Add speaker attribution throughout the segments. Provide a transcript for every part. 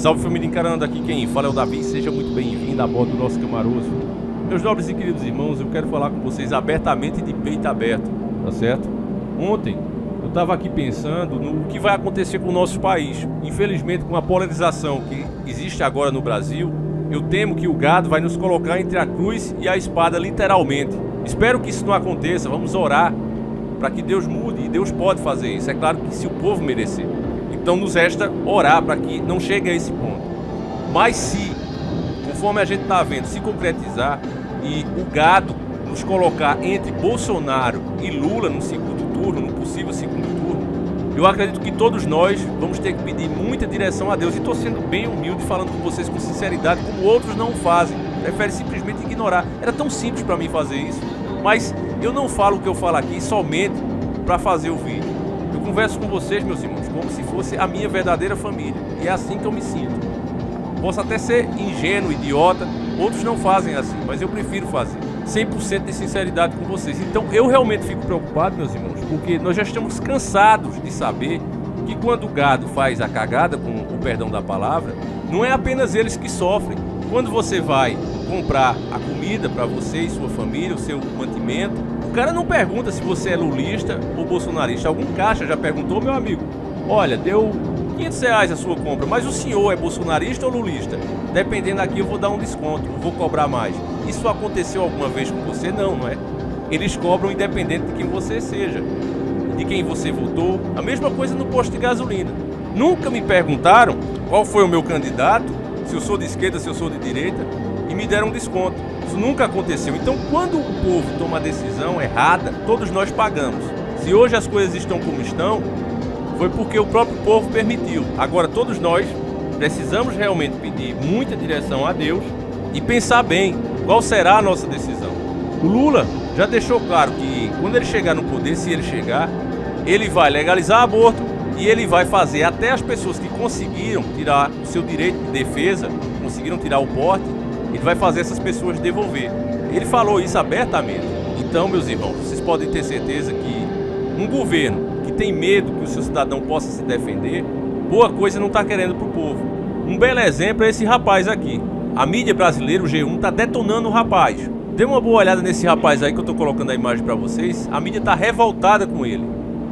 Speaker 1: Salve família encarando, aqui quem fala é o Davi, seja muito bem-vindo a bordo do nosso Camaroso. Meus nobres e queridos irmãos, eu quero falar com vocês abertamente de peito aberto, tá certo? Ontem eu estava aqui pensando no que vai acontecer com o nosso país. Infelizmente, com a polarização que existe agora no Brasil, eu temo que o gado vai nos colocar entre a cruz e a espada, literalmente. Espero que isso não aconteça, vamos orar para que Deus mude, e Deus pode fazer isso, é claro que se o povo merecer. Então nos resta orar para que não chegue a esse ponto. Mas se, conforme a gente está vendo, se concretizar e o gado nos colocar entre Bolsonaro e Lula no segundo turno, no possível segundo turno, eu acredito que todos nós vamos ter que pedir muita direção a Deus. E estou sendo bem humilde, falando com vocês com sinceridade, como outros não fazem. Preferem simplesmente ignorar. Era tão simples para mim fazer isso. Mas eu não falo o que eu falo aqui somente para fazer o vídeo. Eu converso com vocês, meus irmãos, como se fosse a minha verdadeira família. E é assim que eu me sinto. Posso até ser ingênuo, idiota, outros não fazem assim, mas eu prefiro fazer 100% de sinceridade com vocês. Então eu realmente fico preocupado, meus irmãos, porque nós já estamos cansados de saber que quando o gado faz a cagada, com o perdão da palavra, não é apenas eles que sofrem. Quando você vai comprar a comida para você e sua família, o seu mantimento, o cara não pergunta se você é lulista ou bolsonarista. Algum caixa já perguntou, meu amigo, olha, deu R$500 a sua compra, mas o senhor é bolsonarista ou lulista? Dependendo aqui eu vou dar um desconto, eu vou cobrar mais. Isso aconteceu alguma vez com você? Não, não é? Eles cobram independente de quem você seja, de quem você votou. A mesma coisa no posto de gasolina. Nunca me perguntaram qual foi o meu candidato, se eu sou de esquerda, se eu sou de direita, e me deram um desconto. Isso nunca aconteceu. Então, quando o povo toma a decisão errada, todos nós pagamos. Se hoje as coisas estão como estão, foi porque o próprio povo permitiu. Agora, todos nós precisamos realmente pedir muita direção a Deus e pensar bem qual será a nossa decisão. O Lula já deixou claro que quando ele chegar no poder, se ele chegar, ele vai legalizar aborto e ele vai fazer até as pessoas que conseguiram tirar o seu direito de defesa, conseguiram tirar o porte, ele vai fazer essas pessoas devolver. Ele falou isso abertamente. Então, meus irmãos, vocês podem ter certeza que um governo que tem medo que o seu cidadão possa se defender, boa coisa não está querendo para o povo. Um belo exemplo é esse rapaz aqui. A mídia brasileira, o G1, está detonando o rapaz. Dê uma boa olhada nesse rapaz aí que eu estou colocando a imagem para vocês. A mídia está revoltada com ele.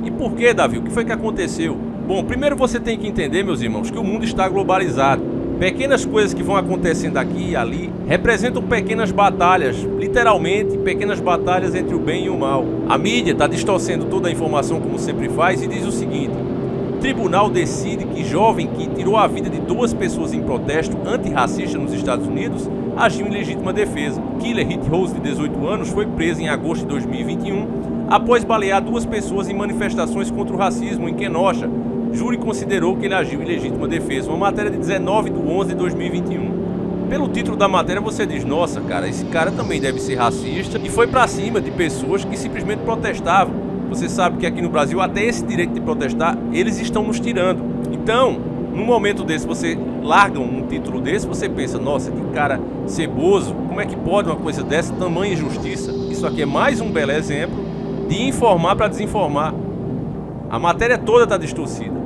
Speaker 1: E por que, Davi? O que foi que aconteceu? Bom, primeiro você tem que entender, meus irmãos, que o mundo está globalizado. Pequenas coisas que vão acontecendo aqui e ali representam pequenas batalhas, literalmente pequenas batalhas entre o bem e o mal. A mídia está distorcendo toda a informação como sempre faz e diz o seguinte: tribunal decide que jovem que tirou a vida de 2 pessoas em protesto antirracista nos Estados Unidos agiu em legítima defesa. Killer Hit Rose, de 18 anos, foi preso em agosto de 2021 após balear 2 pessoas em manifestações contra o racismo em Kenosha. Júri considerou que ele agiu em legítima defesa. Uma matéria de 19/11/2021. Pelo título da matéria você diz, nossa cara, esse cara também deve ser racista e foi pra cima de pessoas que simplesmente protestavam. Você sabe que aqui no Brasil até esse direito de protestar eles estão nos tirando. Então, num momento desse, você larga um título desse, você pensa, nossa, que cara ceboso, como é que pode uma coisa dessa, tamanha injustiça? Isso aqui é mais um belo exemplo de informar para desinformar. A matéria toda está distorcida.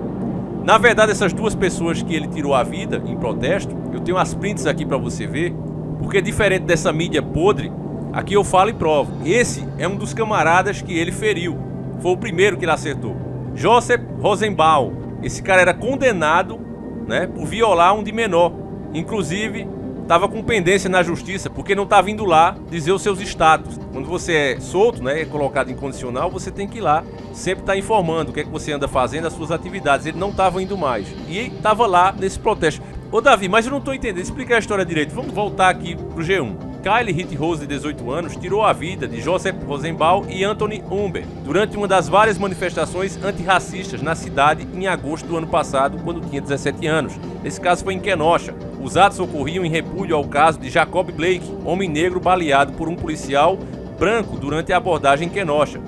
Speaker 1: Na verdade, essas 2 pessoas que ele tirou a vida em protesto, eu tenho as prints aqui para você ver, porque diferente dessa mídia podre, aqui eu falo e provo. Esse é um dos camaradas que ele feriu. Foi o primeiro que ele acertou. Joseph Rosenbaum. Esse cara era condenado, né, por violar um de menor. Inclusive, estava com pendência na justiça, porque não estava indo lá dizer os seus status. Quando você é solto, né, é colocado em condicional, você tem que ir lá, sempre estar informando o que é que você anda fazendo, as suas atividades. Ele não estava indo mais e estava lá nesse protesto. Ô Davi, mas eu não estou entendendo, explica a história direito. Vamos voltar aqui pro G1. Kyle Hit Rose, de 18 anos, tirou a vida de Joseph Rosenbaum e Anthony Umber durante uma das várias manifestações antirracistas na cidade em agosto do ano passado, quando tinha 17 anos. Esse caso foi em Kenosha. Os atos ocorriam em repúdio ao caso de Jacob Blake, homem negro baleado por um policial branco durante a abordagem em Kenosha.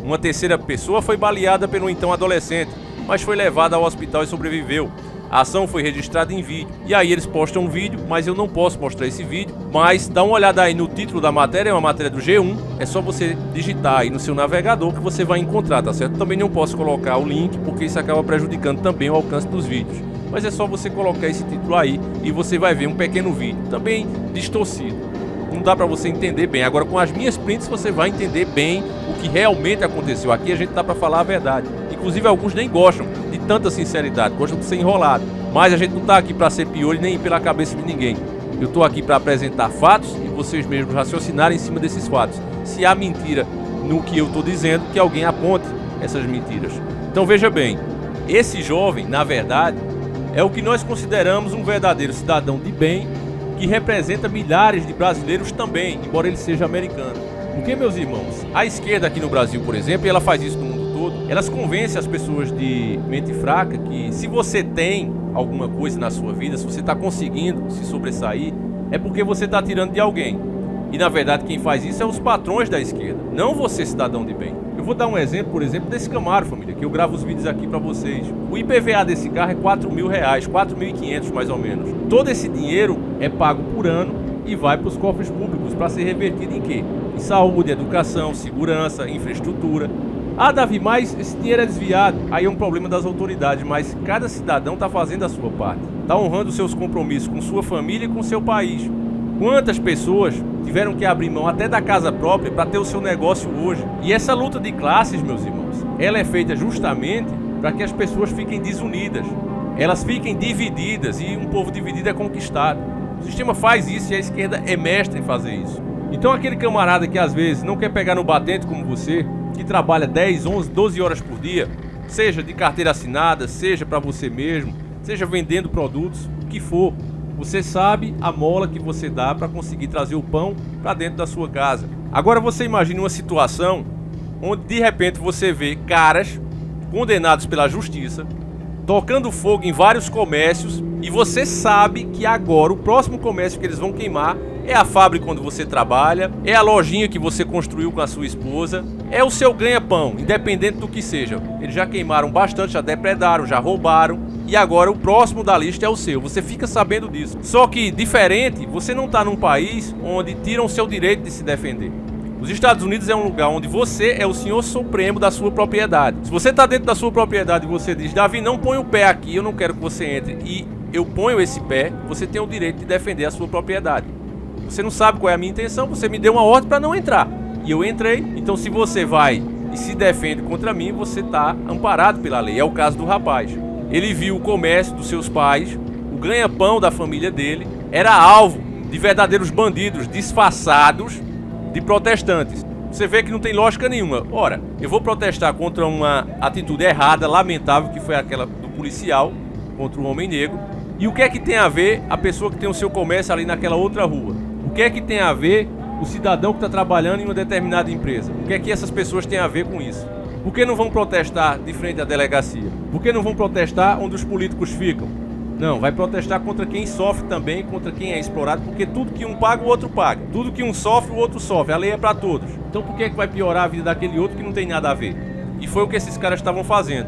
Speaker 1: Uma terceira pessoa foi baleada pelo então adolescente, mas foi levada ao hospital e sobreviveu. A ação foi registrada em vídeo. E aí eles postam um vídeo, mas eu não posso mostrar esse vídeo. Mas dá uma olhada aí no título da matéria, é uma matéria do G1. É só você digitar aí no seu navegador que você vai encontrar, tá certo? Também não posso colocar o link, porque isso acaba prejudicando também o alcance dos vídeos. mas é só você colocar esse título aí e você vai ver um pequeno vídeo, também distorcido. Não dá pra você entender bem. Agora com as minhas prints você vai entender bem o que realmente aconteceu. Aqui a gente tá pra falar a verdade. Inclusive alguns nem gostam de tanta sinceridade, gostam de ser enrolado. Mas a gente não tá aqui pra ser piolho nem ir pela cabeça de ninguém. Eu tô aqui pra apresentar fatos e vocês mesmos raciocinarem em cima desses fatos. Se há mentira no que eu tô dizendo, que alguém aponte essas mentiras. Então veja bem, esse jovem, na verdade, é o que nós consideramos um verdadeiro cidadão de bem, que representa milhares de brasileiros também, embora ele seja americano. Porque, meus irmãos, a esquerda aqui no Brasil, por exemplo, e ela faz isso no mundo todo, elas convencem as pessoas de mente fraca que se você tem alguma coisa na sua vida, se você está conseguindo se sobressair, é porque você está tirando de alguém. E na verdade quem faz isso é os patrões da esquerda, não você, cidadão de bem. Eu vou dar um exemplo, por exemplo, desse Camaro, família, que eu gravo os vídeos aqui para vocês. O IPVA desse carro é R$4.000, R$4.500 mais ou menos. Todo esse dinheiro é pago por ano e vai para os cofres públicos para ser revertido em quê? Em saúde, educação, segurança, infraestrutura. Ah, Davi, mas esse dinheiro é desviado. Aí é um problema das autoridades, mas cada cidadão está fazendo a sua parte. Está honrando seus compromissos com sua família e com seu país. Quantas pessoas tiveram que abrir mão até da casa própria para ter o seu negócio hoje? E essa luta de classes, meus irmãos, ela é feita justamente para que as pessoas fiquem desunidas. Elas fiquem divididas e um povo dividido é conquistado. O sistema faz isso e a esquerda é mestre em fazer isso. Então aquele camarada que às vezes não quer pegar no batente como você, que trabalha 10, 11, 12 horas por dia, seja de carteira assinada, seja para você mesmo, seja vendendo produtos, o que for, você sabe a mola que você dá para conseguir trazer o pão para dentro da sua casa. Agora você imagine uma situação onde de repente você vê caras condenados pela justiça, tocando fogo em vários comércios, e você sabe que agora o próximo comércio que eles vão queimar é a fábrica onde você trabalha, é a lojinha que você construiu com a sua esposa, é o seu ganha-pão, independente do que seja. Eles já queimaram bastante, já depredaram, já roubaram, e agora o próximo da lista é o seu. Você fica sabendo disso. Só que, diferente, você não está num país onde tiram o seu direito de se defender. Os Estados Unidos é um lugar onde você é o senhor supremo da sua propriedade. Se você está dentro da sua propriedade e você diz, Davi, não põe o pé aqui, eu não quero que você entre, e eu ponho esse pé, você tem o direito de defender a sua propriedade. Você não sabe qual é a minha intenção, você me deu uma ordem para não entrar. E eu entrei, então se você vai e se defende contra mim, você está amparado pela lei. É o caso do rapaz. Ele viu o comércio dos seus pais, o ganha-pão da família dele, era alvo de verdadeiros bandidos disfarçados de protestantes. Você vê que não tem lógica nenhuma. Ora, eu vou protestar contra uma atitude errada, lamentável, que foi aquela do policial contra o homem negro. E o que é que tem a ver a pessoa que tem o seu comércio ali naquela outra rua? O que é que tem a ver o cidadão que está trabalhando em uma determinada empresa? O que é que essas pessoas têm a ver com isso? Por que não vão protestar de frente à delegacia? Por que não vão protestar onde os políticos ficam? Não, vai protestar contra quem sofre também, contra quem é explorado, porque tudo que um paga, o outro paga. Tudo que um sofre, o outro sofre. A lei é para todos. Então por que é que vai piorar a vida daquele outro que não tem nada a ver? E foi o que esses caras estavam fazendo.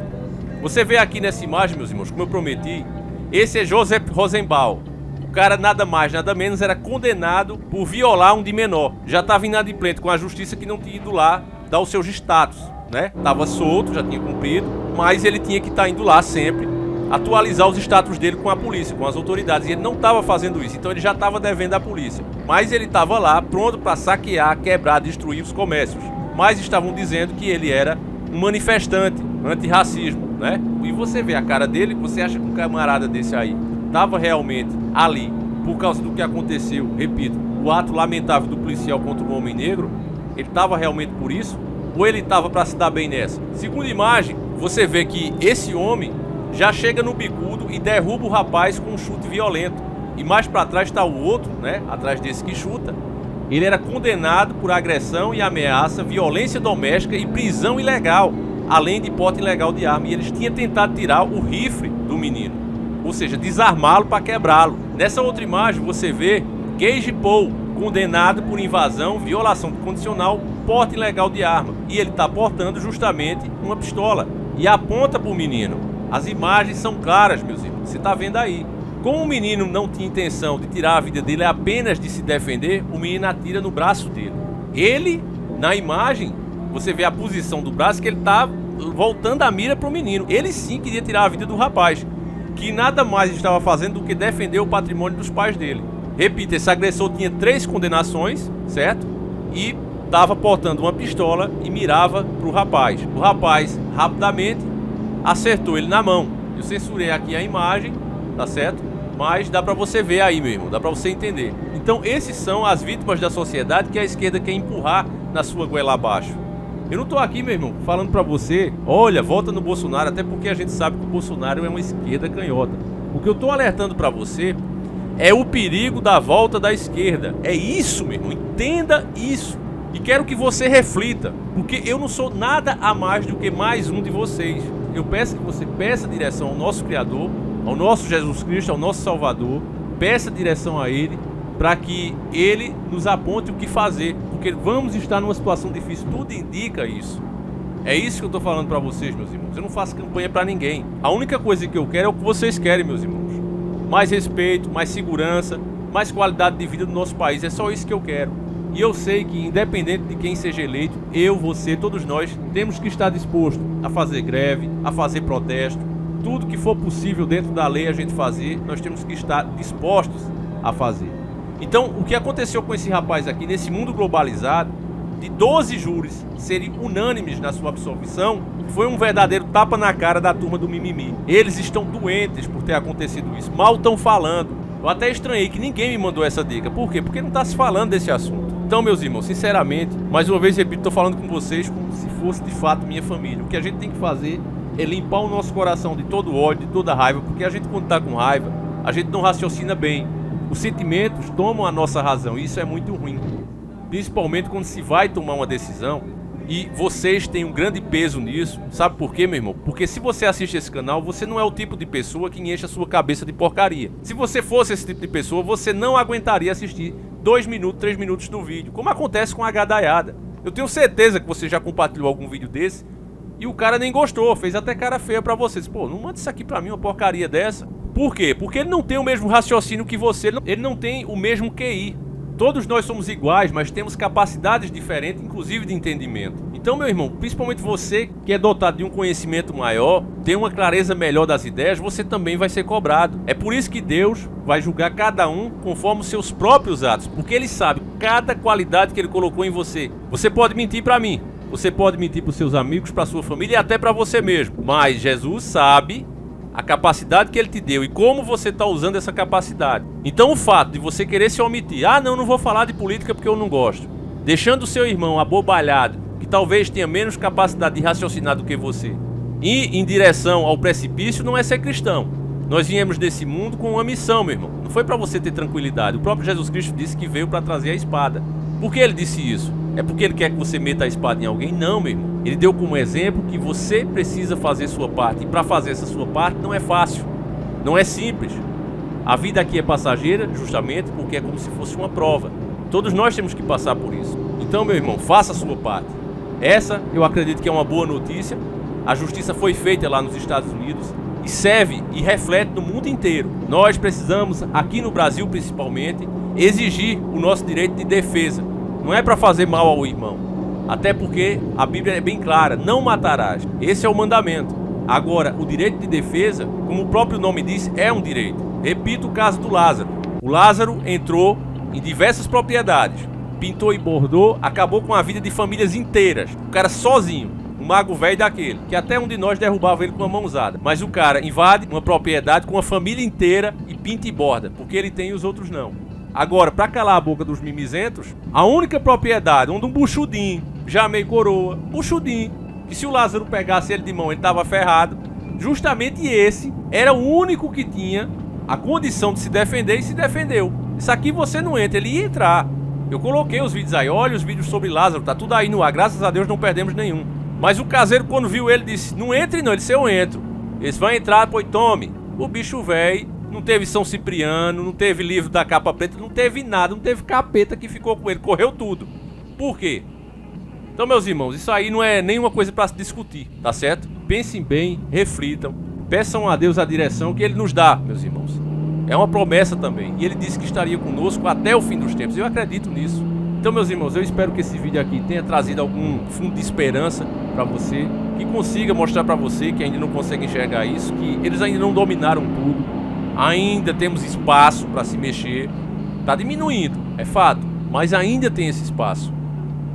Speaker 1: Você vê aqui nessa imagem, meus irmãos, como eu prometi, esse é Joseph Rosenbaum. O cara nada mais, nada menos era condenado por violar um de menor. Já estava inadimplente com a justiça que não tinha ido lá dar os seus status, né? Tava solto, já tinha cumprido, mas ele tinha que estar indo lá sempre atualizar os status dele com a polícia, com as autoridades, e ele não estava fazendo isso, então ele já estava devendo à polícia. Mas ele estava lá pronto para saquear, quebrar, destruir os comércios. Mas estavam dizendo que ele era um manifestante antirracismo, né? E você vê a cara dele, você acha que um camarada desse aí estava realmente ali por causa do que aconteceu, repito, o ato lamentável do policial contra o homem negro? Ele estava realmente por isso? Ou ele estava para se dar bem nessa? Segunda imagem, você vê que esse homem já chega no bicudo e derruba o rapaz com um chute violento. E mais para trás está o outro, né? Atrás desse que chuta. Ele era condenado por agressão e ameaça, violência doméstica e prisão ilegal, além de porte ilegal de arma. E eles tinham tentado tirar o rifle do menino, ou seja, desarmá-lo para quebrá-lo. Nessa outra imagem você vê Gage Paul, condenado por invasão, violação condicional, porte ilegal de arma. E ele está portando justamente uma pistola e aponta para o menino. As imagens são claras, meus irmãos, você está vendo aí. Como o menino não tinha intenção de tirar a vida dele, apenas de se defender, o menino atira no braço dele. Ele, na imagem, você vê a posição do braço que ele está voltando a mira para o menino. Ele sim queria tirar a vida do rapaz. que nada mais estava fazendo do que defender o patrimônio dos pais dele. Repito, esse agressor tinha 3 condenações, certo? E estava portando uma pistola e mirava para o rapaz. O rapaz, rapidamente, acertou ele na mão. Eu censurei aqui a imagem, tá certo? Mas dá para você ver aí, meu irmão, dá para você entender. Então, esses são as vítimas da sociedade que a esquerda quer empurrar na sua goela abaixo. Eu não tô aqui, meu irmão, falando pra você, olha, volta no Bolsonaro, até porque a gente sabe que o Bolsonaro é uma esquerda canhota. O que eu tô alertando pra você é o perigo da volta da esquerda. É isso, meu irmão, entenda isso. E quero que você reflita, porque eu não sou nada a mais do que mais um de vocês. Eu peço que você peça direção ao nosso Criador, ao nosso Jesus Cristo, ao nosso Salvador. Peça direção a Ele, para que Ele nos aponte o que fazer, porque vamos estar numa situação difícil, tudo indica isso. É isso que eu estou falando para vocês, meus irmãos. Eu não faço campanha para ninguém. A única coisa que eu quero é o que vocês querem, meus irmãos. Mais respeito, mais segurança, mais qualidade de vida do nosso país. É só isso que eu quero. E eu sei que, independente de quem seja eleito, eu, você, todos nós, temos que estar dispostos a fazer greve, a fazer protesto. Tudo que for possível dentro da lei a gente fazer, nós temos que estar dispostos a fazer. Então, o que aconteceu com esse rapaz aqui, nesse mundo globalizado, de 12 júris serem unânimes na sua absolvição, foi um verdadeiro tapa na cara da turma do mimimi. Eles estão doentes por ter acontecido isso, mal estão falando. Eu até estranhei que ninguém me mandou essa dica. Por quê? Porque não está se falando desse assunto. Então, meus irmãos, sinceramente, mais uma vez repito, estou falando com vocês como se fosse de fato minha família. O que a gente tem que fazer é limpar o nosso coração de todo ódio, de toda raiva, porque a gente, quando está com raiva, a gente não raciocina bem. Os sentimentos tomam a nossa razão e isso é muito ruim. Principalmente quando se vai tomar uma decisão e vocês têm um grande peso nisso. Sabe por quê, meu irmão? Porque se você assiste esse canal, você não é o tipo de pessoa que enche a sua cabeça de porcaria. Se você fosse esse tipo de pessoa, você não aguentaria assistir 2 minutos, 3 minutos do vídeo, como acontece com a gadaiada. Eu tenho certeza que você já compartilhou algum vídeo desse e o cara nem gostou, fez até cara feia pra vocês. Pô, não manda isso aqui pra mim, uma porcaria dessa. Por quê? Porque ele não tem o mesmo raciocínio que você, ele não tem o mesmo QI. Todos nós somos iguais, mas temos capacidades diferentes, inclusive de entendimento. Então, meu irmão, principalmente você que é dotado de um conhecimento maior, tem uma clareza melhor das ideias, você também vai ser cobrado. É por isso que Deus vai julgar cada um conforme os seus próprios atos, porque Ele sabe cada qualidade que Ele colocou em você. Você pode mentir para mim, você pode mentir para os seus amigos, para a sua família e até para você mesmo, mas Jesus sabe a capacidade que Ele te deu e como você está usando essa capacidade. Então o fato de você querer se omitir, não vou falar de política porque eu não gosto, deixando o seu irmão abobalhado, que talvez tenha menos capacidade de raciocinar do que você, e em direção ao precipício, não é ser cristão. Nós viemos desse mundo com uma missão, meu irmão. Não foi para você ter tranquilidade. O próprio Jesus Cristo disse que veio para trazer a espada. Por que Ele disse isso? É porque Ele quer que você meta a espada em alguém? Não, meu irmão. Ele deu como exemplo que você precisa fazer sua parte. E para fazer essa sua parte não é fácil. Não é simples. A vida aqui é passageira justamente porque é como se fosse uma prova. Todos nós temos que passar por isso. Então, meu irmão, faça a sua parte. Essa eu acredito que é uma boa notícia. A justiça foi feita lá nos Estados Unidos e serve e reflete no mundo inteiro. Nós precisamos, aqui no Brasil principalmente, exigir o nosso direito de defesa. Não é para fazer mal ao irmão, até porque a Bíblia é bem clara, não matarás. Esse é o mandamento. Agora, o direito de defesa, como o próprio nome diz, é um direito. Repito o caso do Lázaro. O Lázaro entrou em diversas propriedades, pintou e bordou, acabou com a vida de famílias inteiras. O cara sozinho, um mago velho daquele, que até um de nós derrubava ele com uma mãozada. Mas o cara invade uma propriedade com a família inteira e pinta e borda, porque ele tem e os outros não. Agora, para calar a boca dos mimizentos, a única propriedade onde um buchudinho, já meio coroa, buchudinho, que se o Lázaro pegasse ele de mão, ele tava ferrado, justamente esse era o único que tinha a condição de se defender e se defendeu. Isso aqui você não entra, ele ia entrar. Eu coloquei os vídeos aí, olha os vídeos sobre Lázaro, tá tudo aí no ar, graças a Deus não perdemos nenhum. Mas o caseiro, quando viu ele, disse, não entre não, ele disse, eu entro. Eles vão entrar, pois tome. O bicho velho não teve São Cipriano, não teve livro da capa preta, não teve nada, não teve capeta que ficou com ele, correu tudo. Por quê? Então, meus irmãos, isso aí não é nenhuma coisa para se discutir, tá certo? Pensem bem, reflitam, peçam a Deus a direção que Ele nos dá, meus irmãos. É uma promessa também, e Ele disse que estaria conosco até o fim dos tempos, eu acredito nisso. Então, meus irmãos, eu espero que esse vídeo aqui tenha trazido algum fundo de esperança para você, que consiga mostrar para você que ainda não consegue enxergar isso, que eles ainda não dominaram tudo, ainda temos espaço para se mexer. Tá diminuindo, é fato, mas ainda tem esse espaço.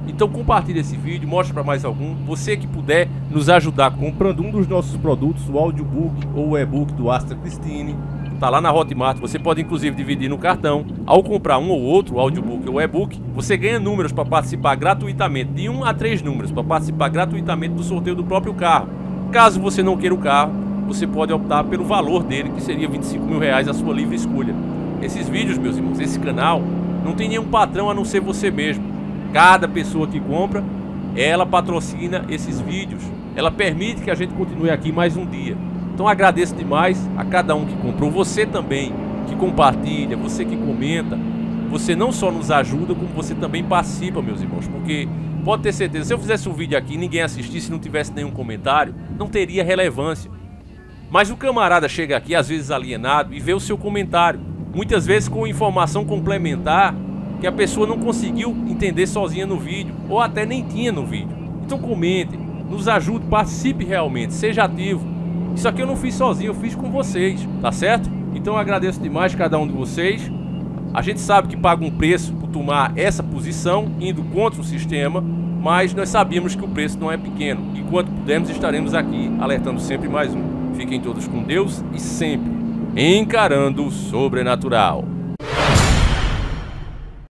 Speaker 1: Então compartilhe esse vídeo, mostre para mais algum. Você que puder nos ajudar comprando um dos nossos produtos, o audiobook ou o e-book do Astra Christine, tá lá na Hotmart. Você pode inclusive dividir no cartão. Ao comprar um ou outro, o audiobook ou o e-book, você ganha números para participar gratuitamente, de 1 a 3 números, para participar gratuitamente do sorteio do próprio carro. Caso você não queira o carro, você pode optar pelo valor dele, que seria R$25.000, a sua livre escolha. Esses vídeos, meus irmãos, esse canal não tem nenhum patrão a não ser você mesmo. Cada pessoa que compra, ela patrocina esses vídeos. Ela permite que a gente continue aqui mais um dia. Então agradeço demais a cada um que comprou. Você também que compartilha, você que comenta. Você não só nos ajuda, como você também participa, meus irmãos. Porque pode ter certeza, se eu fizesse um vídeo aqui e ninguém assistisse, não tivesse nenhum comentário, não teria relevância. Mas o camarada chega aqui, às vezes alienado, e vê o seu comentário. Muitas vezes com informação complementar que a pessoa não conseguiu entender sozinha no vídeo, ou até nem tinha no vídeo. Então comente, nos ajude, participe realmente, seja ativo. Isso aqui eu não fiz sozinho, eu fiz com vocês, tá certo? Então eu agradeço demais cada um de vocês. A gente sabe que paga um preço por tomar essa posição, indo contra o sistema, mas nós sabíamos que o preço não é pequeno. Enquanto pudermos, estaremos aqui, alertando sempre mais um. Fiquem todos com Deus e sempre encarando o sobrenatural.